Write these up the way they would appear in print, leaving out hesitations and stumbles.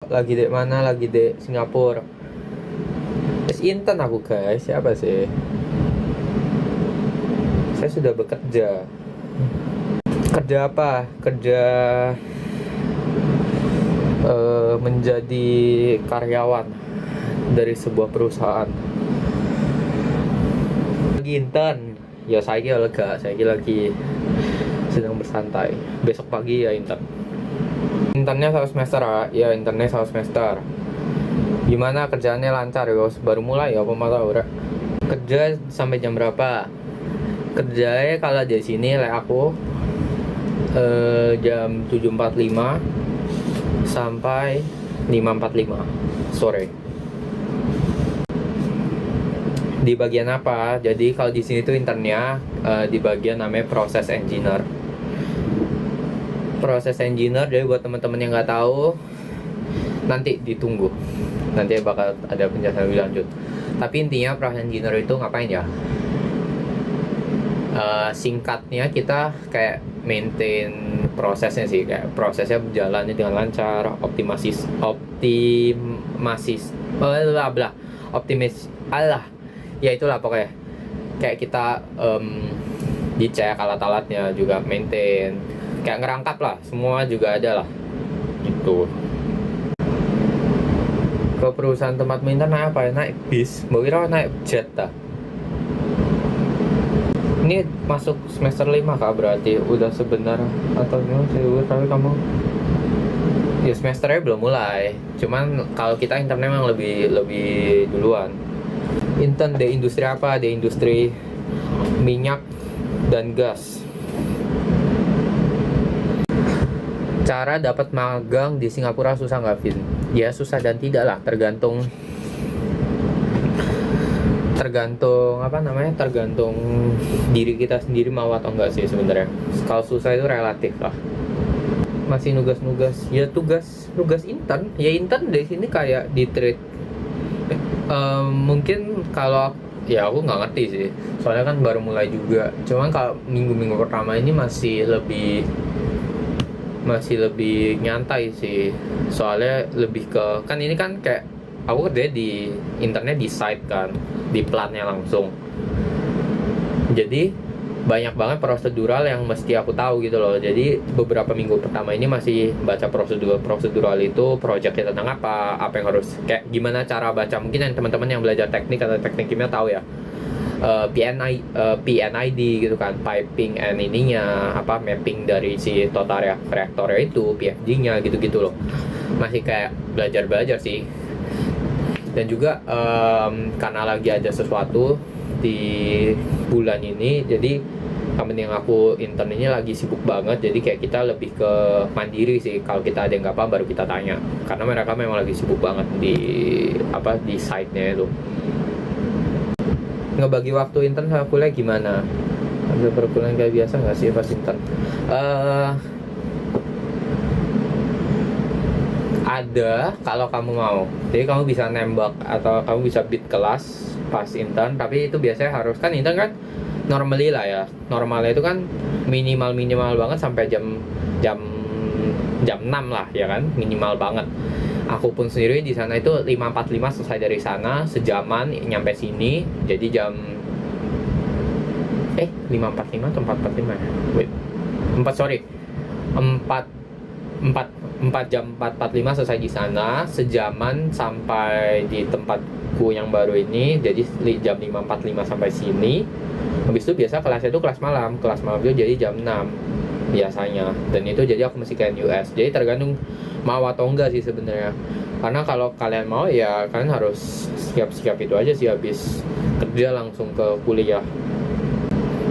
lagi di mana? Lagi di Singapura. Terus intern aku guys, siapa sih? Saya sudah bekerja. Kerja apa? Kerja menjadi karyawan dari sebuah perusahaan. Lagi intern. Ya saya kira lega, saya kira lagi sedang bersantai. Besok pagi ya intern. Internnya 1 semester ya, internnya 1 semester. Gimana kerjaannya lancar ya? Baru mulai ya, apa mau tahu ora? Kerja sampai jam berapa? Kerjanya kalau di sini aku jam 7.45 sampai 5.45 sore. Di bagian apa? Jadi kalau di sini tuh internnya di bagian namanya proses engineer. Proses engineer, jadi buat teman-teman yang nggak tahu, nanti ditunggu. Nanti bakal ada penjelasan lebih lanjut. Tapi intinya proses engineer itu ngapain ya? Singkatnya kita kayak maintain prosesnya sih, kayak prosesnya berjalannya dengan lancar, optimis ya itulah pokoknya, kayak kita dicek alat-alatnya juga maintain, kayak ngerangkap lah, semua juga ada lah gitu. Ke perusahaan tempat minta naik apa ya? Naik bis, mau kira naik jet dah. Ini masuk semester 5 kak, berarti udah sebentar atau gimana sih? Tapi kamu ya semesternya belum mulai, cuman kalau kita internnya memang lebih duluan. Intern di industri apa? Di industri minyak dan gas. Cara dapat magang di Singapura susah nggak, Vin? Ya susah dan tidak lah, tergantung tergantung diri kita sendiri mau atau enggak sih sebenarnya. Kalau susah itu relatif lah. Masih nugas-nugas, ya tugas intern, ya intern di sini kayak di trade. Mungkin kalau ya aku nggak ngerti sih, soalnya kan baru mulai juga. Cuman kalau minggu-minggu pertama ini masih lebih nyantai sih, soalnya lebih ke, kan ini kan kayak aku kerja di internet di site kan, di platnya langsung. Jadi banyak banget prosedural yang mesti aku tahu gitu loh. Jadi beberapa minggu pertama ini masih baca prosedural itu projectnya tentang apa yang harus, kayak gimana cara baca. Mungkin yang teman-teman yang belajar teknik atau teknik kimia tahu ya, PNID gitu kan, piping and ininya apa, mapping dari si total reaktornya itu, PFD-nya gitu-gitu loh. Masih kayak belajar sih. Dan juga karena lagi ada sesuatu di bulan ini, jadi company yang aku intern ini lagi sibuk banget. Jadi kayak kita lebih ke mandiri sih, kalau kita ada yang nggak paham baru kita tanya, karena mereka memang lagi sibuk banget di site-nya itu. Ngebagi waktu intern sama kuliah gimana? Ada perkuliahan kayak biasa nggak sih pas intern? Ada, kalau kamu mau. Jadi kamu bisa nembak atau kamu bisa bid kelas pas intern, tapi itu biasanya harus, kan intern kan normally lah ya. Normalnya itu kan minimal banget sampai jam 6 lah ya kan, minimal banget. Aku pun sendiri di sana itu 5.45 selesai dari sana, sejaman nyampe sini. Jadi jam 5.45 atau 4.45 ya? Wait. 4 jam 4.45 selesai di sana, sejaman sampai di tempatku yang baru ini. Jadi jam 5.45 sampai sini. Habis itu biasa kelasnya itu kelas malam itu jadi jam 6 biasanya. Dan itu jadi aku mesti ke NUS. Jadi tergantung mau atau enggak sih sebenarnya. Karena kalau kalian mau ya kalian harus siap itu aja sih, habis kerja langsung ke kuliah.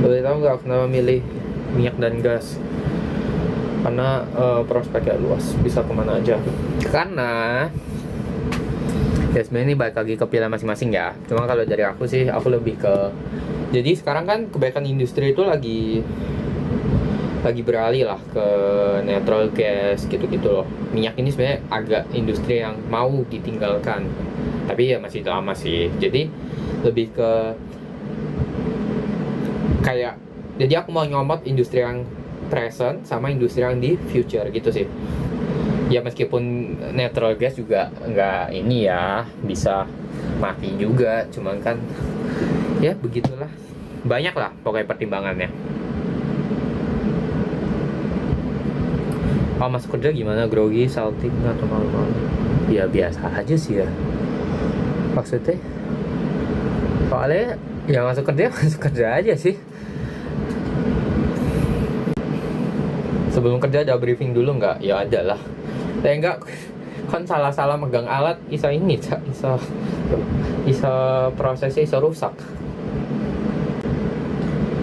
Boleh tahu nggak kenapa milih minyak dan gas? Karena prospeknya luas, bisa kemana aja. Karena ya sebenarnya ini balik lagi ke pilihan masing-masing ya. Cuma kalau dari aku sih, aku lebih ke, jadi sekarang kan kebanyakan industri itu lagi beralih lah ke natural gas gitu-gitu loh. Minyak ini sebenarnya agak industri yang mau ditinggalkan, tapi ya masih lama sih. Jadi lebih ke kayak, jadi aku mau nyomot industri yang present sama industri yang di future gitu sih. Ya meskipun natural gas juga nggak ini ya, bisa mati juga, cuman kan ya begitulah, banyak lah pokoknya pertimbangannya. Oh, masuk kerja gimana? Grogi, salting atau malu-malu? Ya biasa aja sih ya, maksudnya soalnya ya masuk kerja masuk kerja aja sih. Sebelum kerja ada briefing dulu nggak? Ya ada lah. Saya enggak kan salah-salah megang alat bisa ini bisa prosesnya bisa rusak.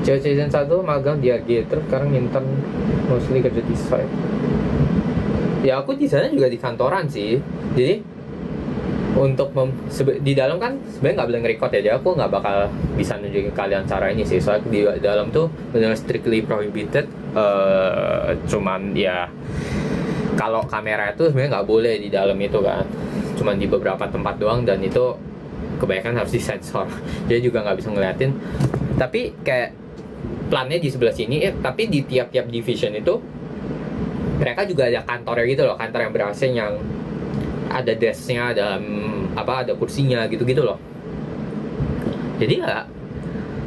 Season 1 magang di Aggregator, sekarang intern mostly kerja di site. Ya aku di sana juga di kantoran sih. Jadi untuk di dalam kan sebenarnya nggak boleh nge-record ya, jadi aku nggak bakal bisa nunjukin kalian cara ini sih. Soalnya di dalam tuh benar strictly prohibited. Cuman ya kalau kamera itu sebenarnya nggak boleh di dalam itu kan, cuman di beberapa tempat doang, dan itu kebanyakan harus disensor, jadi juga nggak bisa ngeliatin. Tapi kayak plannya di sebelah sini, tapi di tiap-tiap division itu mereka juga ada kantornya gitu loh, kantor yang ber-AC yang ada desknya, ada kursinya gitu-gitu loh. Jadi ya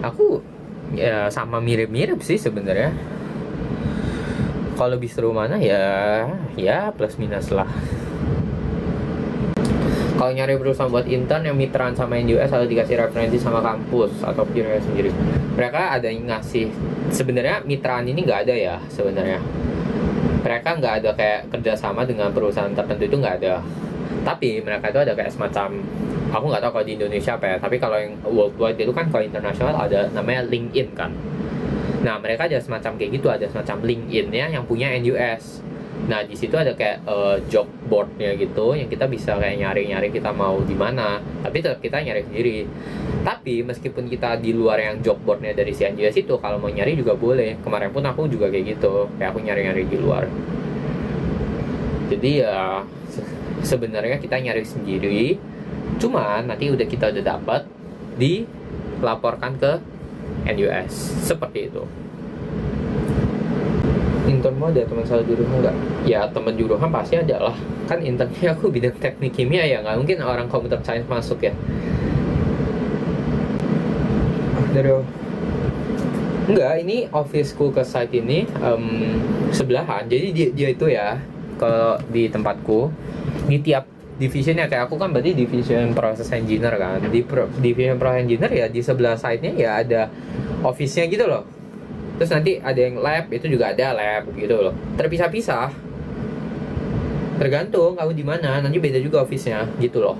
aku ya sama mirip-mirip sih sebenarnya. Kalau lebih seru mana ya plus minus lah. Kalau nyari perusahaan buat intern yang mitraan sama NUS atau dikasih referensi sama kampus atau peer sendiri. Mereka ada yang ngasih. Sebenarnya mitraan ini nggak ada ya sebenarnya. Mereka nggak ada kayak kerjasama dengan perusahaan tertentu, itu nggak ada. Tapi mereka itu ada kayak semacam, aku nggak tahu kalau di Indonesia apa ya. Tapi kalau yang worldwide itu kan, kalau internasional ada namanya LinkedIn kan. Nah, mereka ada semacam kayak gitu, ada semacam LinkedIn-nya yang punya NUS. Nah, di situ ada kayak job board-nya gitu, yang kita bisa kayak nyari-nyari kita mau di mana. Tapi tetap kita nyari sendiri. Tapi meskipun kita di luar yang job board-nya dari si NUS itu, kalau mau nyari juga boleh. Kemarin pun aku juga kayak gitu, kayak aku nyari-nyari di luar. Jadi ya sebenarnya kita nyari sendiri. Cuman nanti kita udah dapat, dilaporkan ke NUS seperti itu. Internmu ada teman saya juruhan nggak? Ya teman juruhan pasti ada lah. Kan internnya aku bidang teknik kimia ya, nggak mungkin orang computer science masuk ya. Enggak, ini officeku ke site ini sebelahan. Jadi dia itu ya, kalau di tempatku di tiap divisionnya, kayak aku kan berarti division process engineer kan, division process engineer ya di sebelah site-nya ya ada office-nya gitu loh. Terus nanti ada yang lab, itu juga ada lab gitu loh, terpisah-pisah, tergantung kamu di mana, nanti beda juga office-nya gitu loh.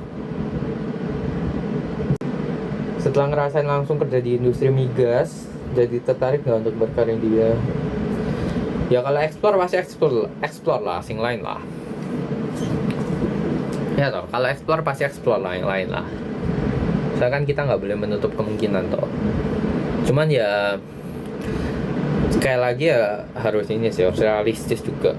Setelah ngerasain langsung kerja di industri migas, jadi tertarik nggak untuk berkarir dia? Ya kalau explore pasti explore lah, sing lain lah. Ya toh, kalau explore pasti explore lah yang lain lah. Soalnya kan kita nggak boleh menutup kemungkinan toh. Cuman ya sekali lagi ya harus ini sih, harus realistis juga.